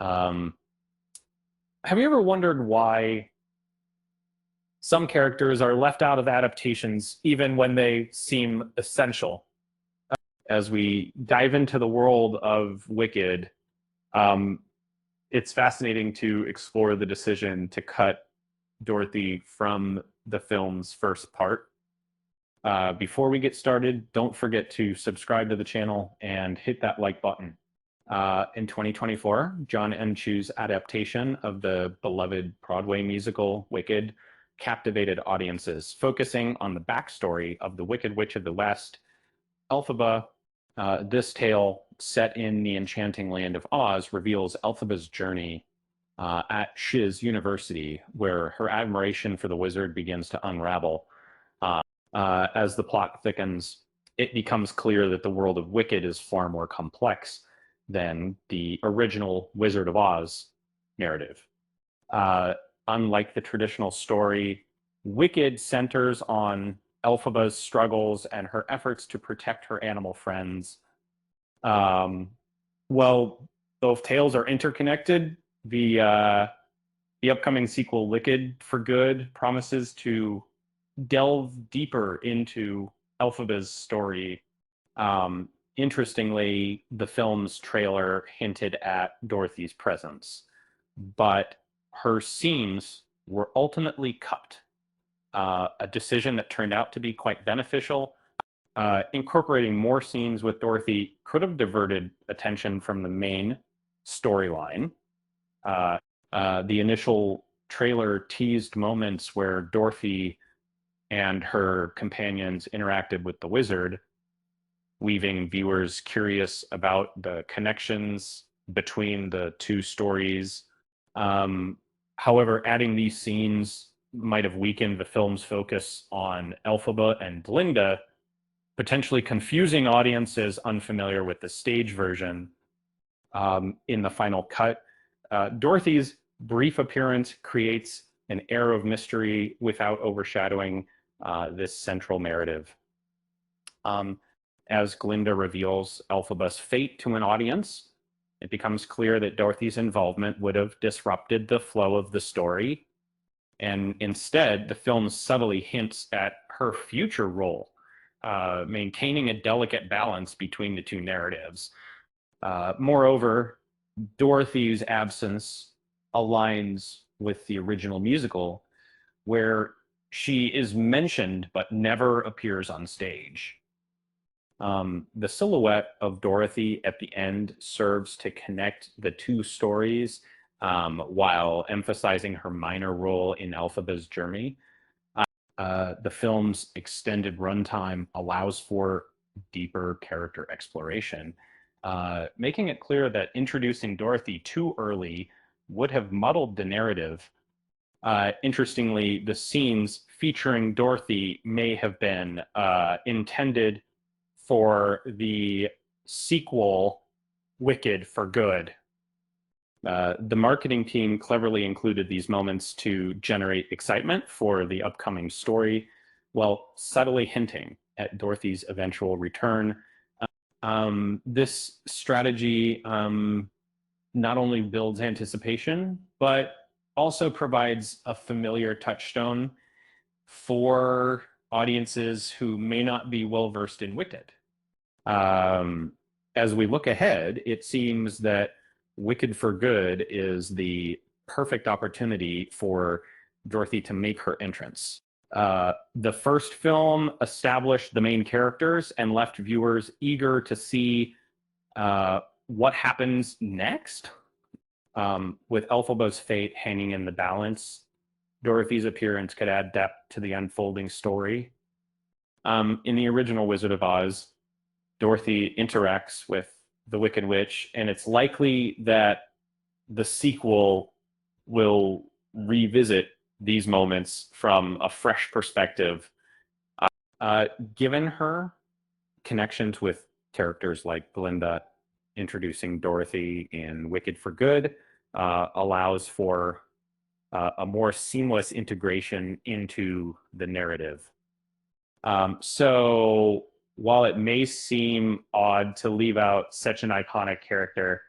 Um, have you ever wondered why some characters are left out of adaptations even when they seem essential? As we dive into the world of Wicked, um, it's fascinating to explore the decision to cut Dorothy from the film's first part. Before we get started, don't forget to subscribe to the channel and hit that like button. In 2024, John M. Chu's adaptation of the beloved Broadway musical Wicked captivated audiences, focusing on the backstory of the Wicked Witch of the West, Elphaba. This tale, set in the enchanting land of Oz, reveals Elphaba's journey at Shiz University, where her admiration for the wizard begins to unravel. As the plot thickens, it becomes clear that the world of Wicked is far more complex than the original Wizard of Oz narrative. Uh, Unlike the traditional story, Wicked centers on Elphaba's struggles and her efforts to protect her animal friends. Um, well, both tales are interconnected. The upcoming sequel, Wicked for Good, promises to delve deeper into Elphaba's story. Um, Interestingly, the film's trailer hinted at Dorothy's presence, but her scenes were ultimately cut. A decision that turned out to be quite beneficial. Incorporating more scenes with Dorothy could have diverted attention from the main storyline. Uh, the initial trailer teased moments where Dorothy and her companions interacted with the wizard, leaving viewers curious about the connections between the two stories. Um, However, adding these scenes might have weakened the film's focus on Elphaba and Glinda, potentially confusing audiences unfamiliar with the stage version. In the final cut, Dorothy's brief appearance creates an air of mystery without overshadowing this central narrative. Um, as Glinda reveals Elphaba's fate to an audience, it becomes clear that Dorothy's involvement would have disrupted the flow of the story. And instead, the film subtly hints at her future role, maintaining a delicate balance between the two narratives. Moreover, Dorothy's absence aligns with the original musical, where she is mentioned but never appears on stage. The silhouette of Dorothy at the end serves to connect the two stories, while emphasizing her minor role in Elphaba's journey. The film's extended runtime allows for deeper character exploration, making it clear that introducing Dorothy too early would have muddled the narrative. Interestingly, the scenes featuring Dorothy may have been intended for the sequel, Wicked for Good. The marketing team cleverly included these moments to generate excitement for the upcoming story, while subtly hinting at Dorothy's eventual return. This strategy not only builds anticipation, but also provides a familiar touchstone for audiences who may not be well versed in Wicked. Um, as we look ahead, it seems that Wicked for Good is the perfect opportunity for Dorothy to make her entrance. The first film established the main characters and left viewers eager to see what happens next. With Elphaba's fate hanging in the balance, Dorothy's appearance could add depth to the unfolding story. In the original Wizard of Oz, Dorothy interacts with the Wicked Witch, and it's likely that the sequel will revisit these moments from a fresh perspective. Given her connections with characters like Glinda, introducing Dorothy in Wicked for Good allows for a more seamless integration into the narrative. While it may seem odd to leave out such an iconic character,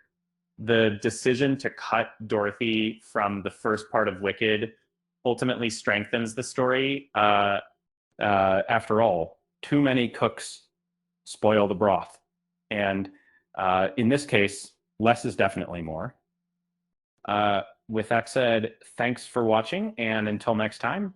the decision to cut Dorothy from the first part of Wicked ultimately strengthens the story. After all, too many cooks spoil the broth. And in this case, less is definitely more. With that said, thanks for watching, and until next time,